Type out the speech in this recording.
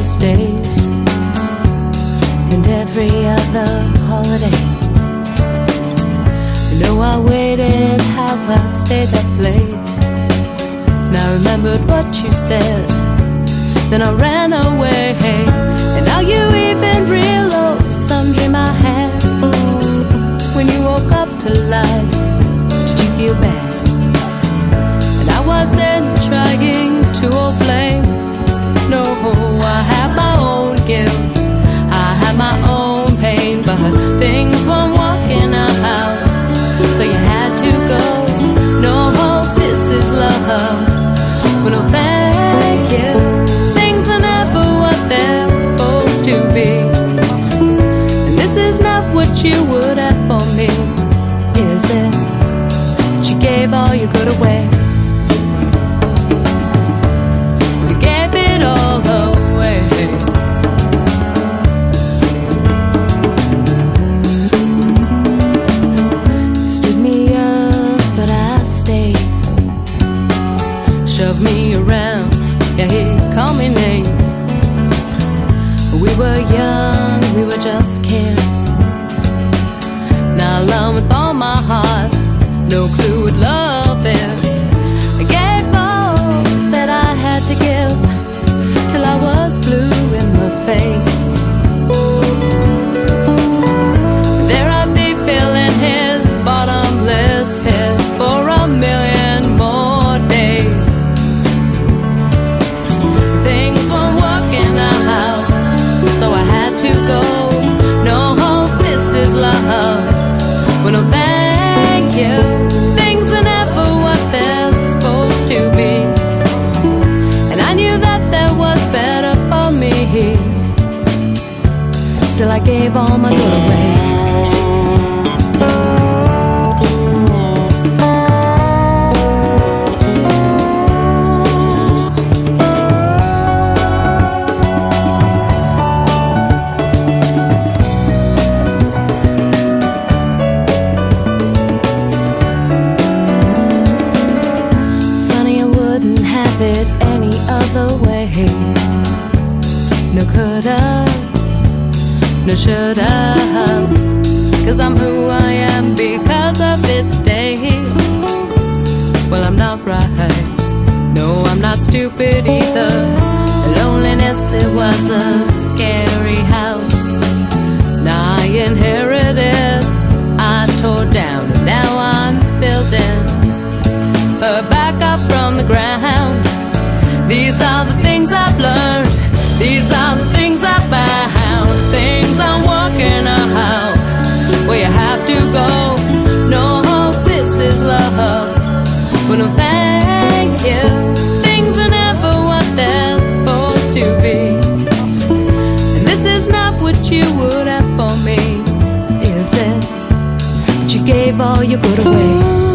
Christmas days and every other holiday. You know I waited, how I stayed up late, and I remembered what you said, then I ran away. And now you even realize some dream I had. When you woke up to life, did you feel bad? And I wasn't trying to blame. No, I had my own guilt, I had my own pain, but things weren't working out, so you had to go. No, this is love. Well, no, thank you. Things are never what they're supposed to be, and this is not what you would have for me, is it? But you gave all you could away. You gave it all away. Stood me up, but I stayed. Shoved me around, yeah, he called me names. We were young, we were just kids. Now I love with all my heart, no clue what love is. I gave all that I had to give, till I was blue in the face. There I'd be filling his bottomless pit for a million more days. Things weren't working out, so I had to go. No, this is love. Well, no, thank you. Things are never what they're supposed to be, and I knew that there was better for me. Still I gave all my good away. It any other way. No could-ups, no should-ups, 'cause I'm who I am because of it today. Well, I'm not right, no, I'm not stupid either. Loneliness, it was a scary house. Now I inherited, I tore down, and now I'm building her back up from the ground. These are the things I've learned, these are the things I found. Things I'm working out, well, you have to go. No, this is love. Well, no, thank you. Things are never what they're supposed to be, and this is not what you would have for me, is it? But you gave all your good away.